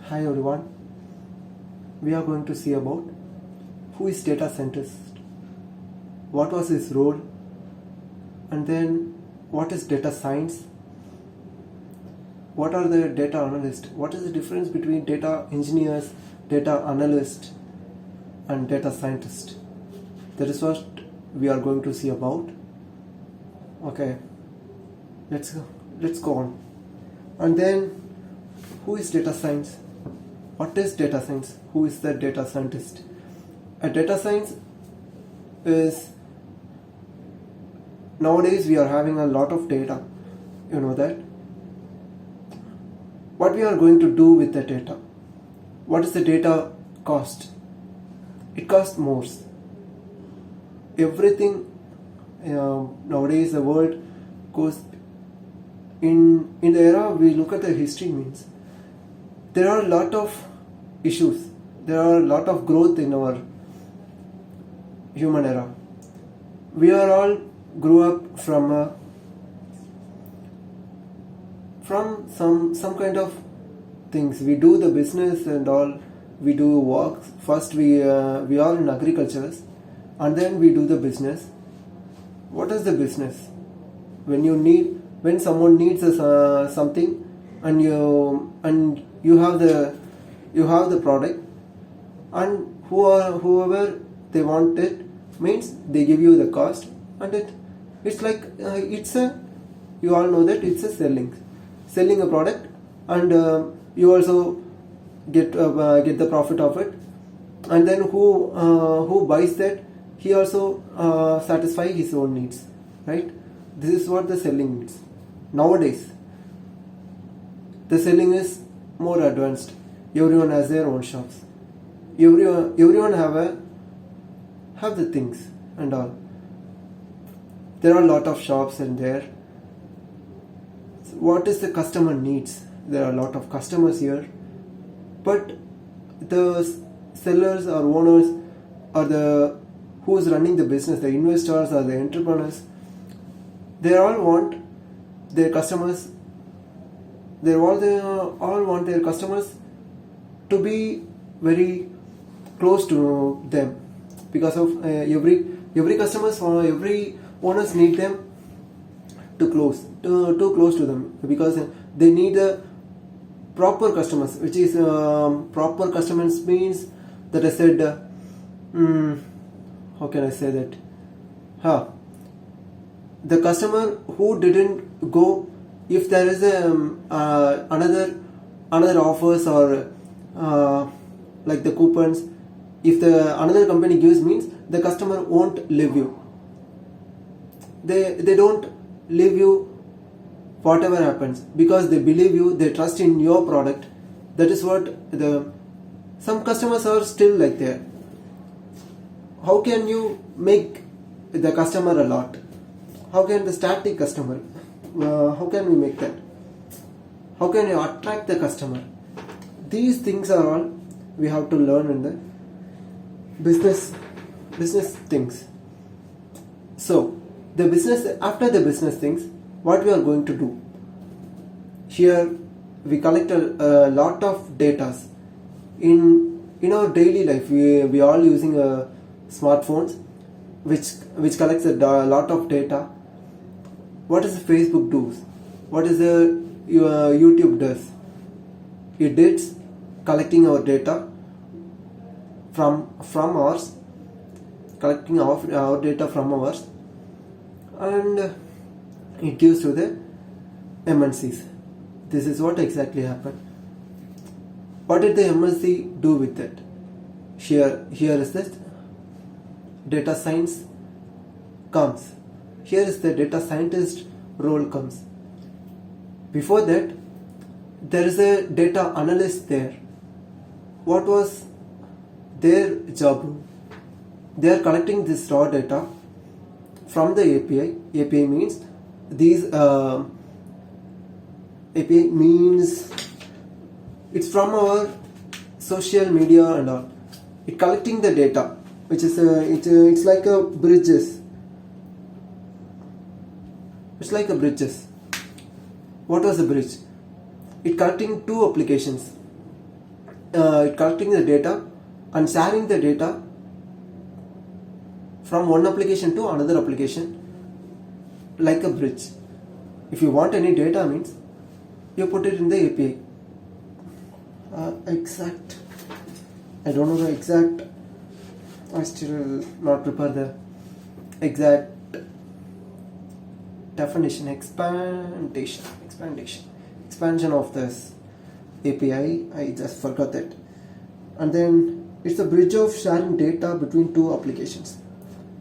Hi everyone. We are going to see about who is data scientist, what was his role, and then what is data science, what are the data analysts, what is the difference between data engineers, data analyst, and data scientist. That is what we are going to see about. Okay, let's go on. And then who is data science? What is data science? Who is the data scientist? A data science is, nowadays we are having a lot of data. You know that. What we are going to do with the data? What is the data cost? It costs more. Everything nowadays the world goes in the era we look at the history means there are a lot of issues, there are a lot of growth in our human era. We are all grew up from some kind of things. We do the business and all. We do work. First we are in agriculture, and then we do the business. What is the business? When someone needs something, and you have the product, and whoever they want it means they give you the cost, and it's like you all know that it's a selling a product, and you also get the profit of it, and then who buys that, he also satisfy his own needs, right? This is what the selling means. Nowadays the selling is more advanced. Everyone has their own shops. Everyone have the things and all. There are a lot of shops in there. What is the customer needs? There are a lot of customers here, but the sellers or owners or the who is running the business, the investors or the entrepreneurs, they all want their customers. They all want their customers to be very close to them, because of every customers or every owners need them too close to them, because they need a proper customers, which is proper customers means that I said how can I say that? The customer who didn't go, if there is another offers or like the coupons, if the another company gives means the customer won't leave you. They don't leave you whatever happens, because they believe you, they trust in your product. That is what some customers are still like that. How can you make the customer a lot? How can the static customer, how can we make that? How can you attract the customer? These things are all we have to learn in the business things. So after the business things, what we are going to do? Here we collect a lot of data. In our daily life, we are all using smartphones, which collects a lot of data. What does Facebook do? What is the YouTube does? It is collecting our data from ours, collecting our data from ours, and it gives to the MNCs. This is what exactly happened. What did the MNC do with it? Here is the data science comes. Here is the data scientist role comes. Before that, there is a data analyst there. What was their job? They are collecting this raw data from the API. API means API means it's from our social media and all. It collecting the data, which is it's like a bridges. It's like a bridges. What was a bridge? It connecting two applications. collecting the data and sharing the data from one application to another application like a bridge. If you want any data means you put it in the API. I don't know the exact. I still not prepare the exact definition. Expansion of this API. I just forgot that. And then it's a bridge of sharing data between two applications.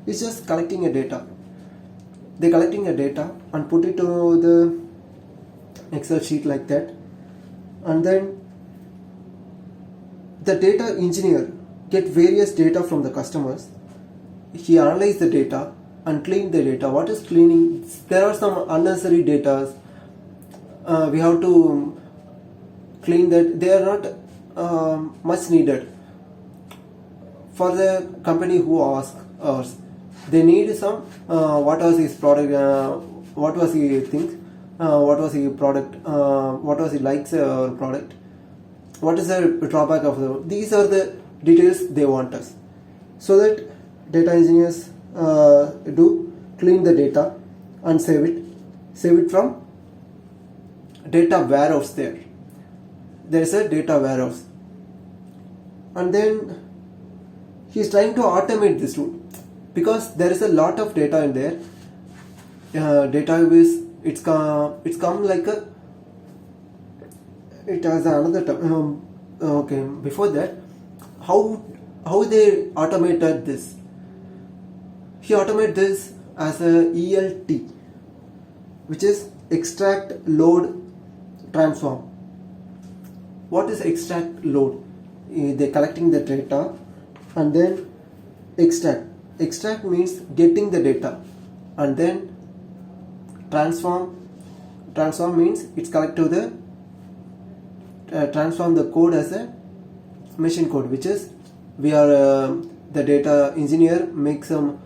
It's just collecting a data. They're collecting a data and put it to the Excel sheet like that. And then the data engineer get various data from the customers. He analyzes the data and clean the data. What is cleaning? There are some unnecessary data. We have to clean that. They are not much needed. For the company who asks us, they need some what was his product, what was he thinks, what was his product, what was he likes our product, what is the drawback of the. These are the details they want us, so that data engineers do clean the data and save it from data warehouse. There is a data warehouse, and then he is trying to automate this tool because there is a lot of data in there. Database, it's come like a. It has another term. Okay, before that, how they automated this? He automated this as a ELT, which is extract, load, transform. What is extract, load? They're collecting the data and then extract. Extract means getting the data, and then transform. Transform means it's collect to the transform the code as a machine code, which is we are the data engineer makes some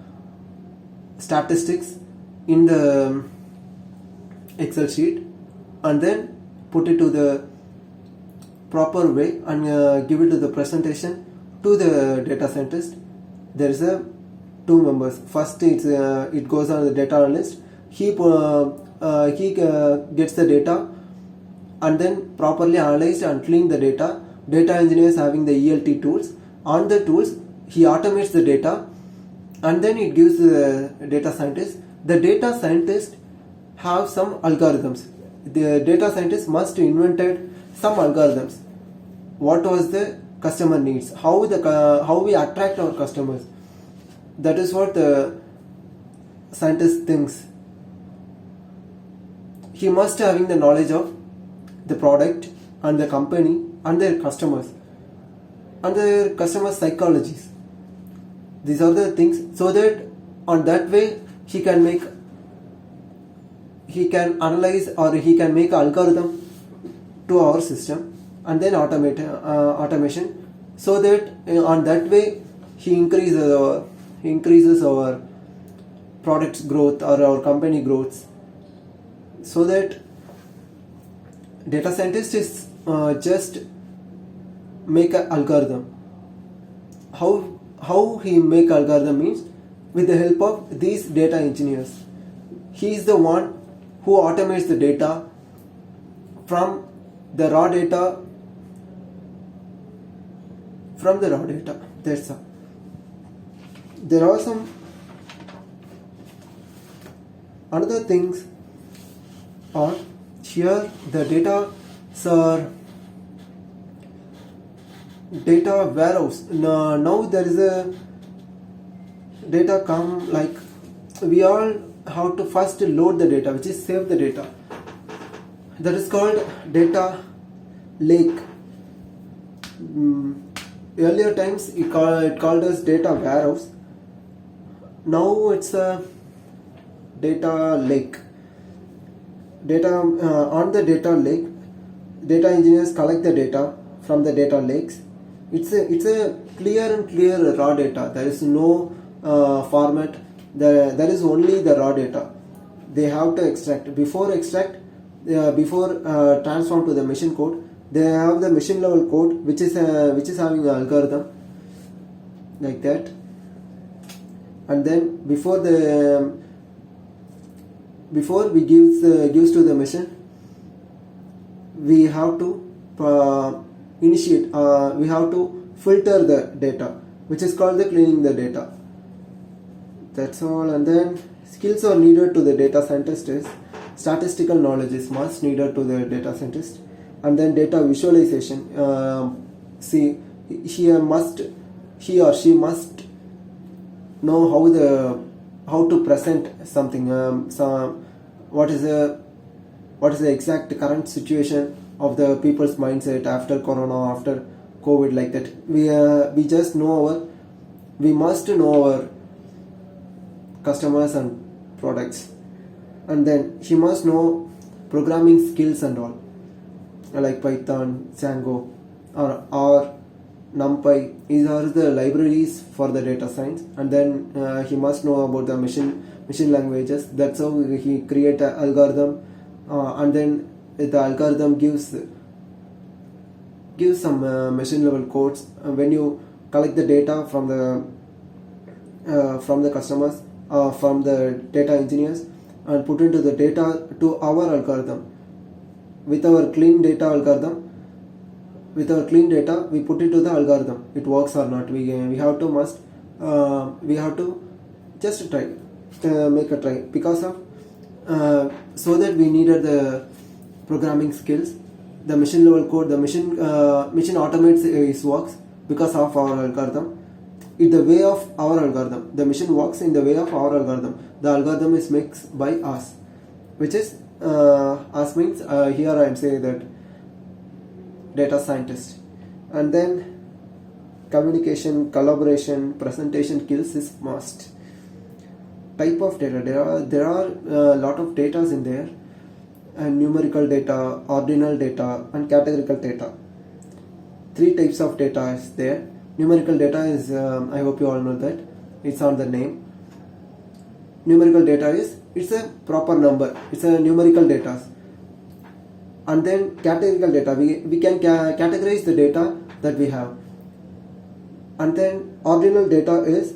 statistics in the Excel sheet and then put it to the proper way and give it to the presentation to the data scientist. There is a two members. First, it goes on the data analyst. He gets the data and then properly analyzed and clean the data. Data engineers having the ELT tools. On the tools, he automates the data and then it gives the data scientist. The data scientist have some algorithms. The data scientist must invented some algorithms. What was the customer needs? How we attract our customers? That is what the scientist thinks. He must having the knowledge of the product and the company and their customers and their customer psychologies. These are the things, so that on that way he can analyze or he can make an algorithm to our system and then automation, so that on that way he increases our product's growth or our company growth, so that data scientist is just make an algorithm. How he make algorithm means with the help of these data engineers. He is the one who automates the data from the raw data. That's all. There are some another things are here. The data warehouse. Now there is a data come, like we all have to first load the data, which is save the data. That is called data lake. Earlier times it called as data warehouse. Now it's a data lake. On the data lake, data engineers collect the data from the data lakes. It's a clear raw data. There is no format. There is only the raw data. They have to extract. Before transform to the machine code, they have the machine level code which is having an algorithm like that. And then before we gives to the machine, we have to initiate we have to filter the data, which is called the cleaning the data. That's all. And then skills are needed to the data scientist is statistical knowledge is must needed to the data scientist. And then data visualization, he or she must know how to present something, what is the exact current situation of the people's mindset after corona, after COVID, like that. We just know we must know our customers and products. And then she must know programming skills and all, like Python, Django, or NumPy. These are the libraries for the data science. And then he must know about the machine languages. That's how he create an algorithm, and then the algorithm gives some machine level codes. When you collect the data from the customers, from the data engineers, and put into the data to our algorithm. With our clean data algorithm, we put it to the algorithm. It works or not. We have to just try, make a try, because of so that we needed the programming skills. The machine level code, the machine automates its works because of our algorithm. In the way of our algorithm, the machine works in the way of our algorithm. The algorithm is made by us, which is us means here I am saying that data scientist. And then communication, collaboration, presentation skills is must. Type of data, there are a lot of data in there, and numerical data, ordinal data, and categorical data. 3 types of data is there. Numerical data is, I hope you all know that, it's on the name. Numerical data is, it's a proper number, it's a numerical data. And then categorical data, we can categorize the data that we have. And then ordinal data is,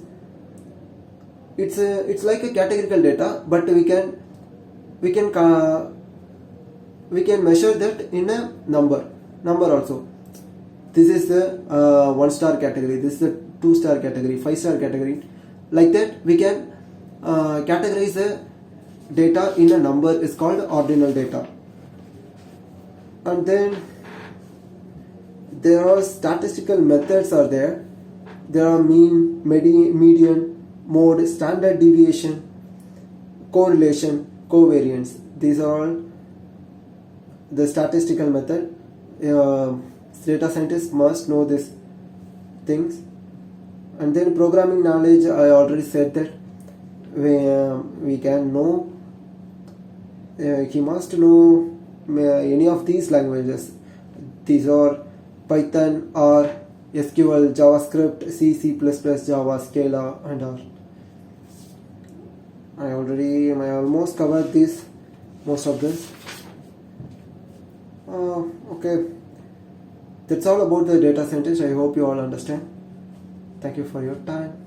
it's like a categorical data, but we can measure that in a number also. This is the 1-star category, this is the 2-star category, 5-star category. Like that, we can categorize the data in a number, is called ordinal data. And then there are statistical methods are there. There are mean, median, mode, standard deviation, correlation, covariance. These are all the statistical method. Data scientists must know these things. And then programming knowledge, I already said that we can know, he must know any of these languages. These are Python, R, SQL, JavaScript, C++, Java, Scala, and R. I almost covered most of this. Okay, that's all about the data scientist. I hope you all understand. Thank you for your time.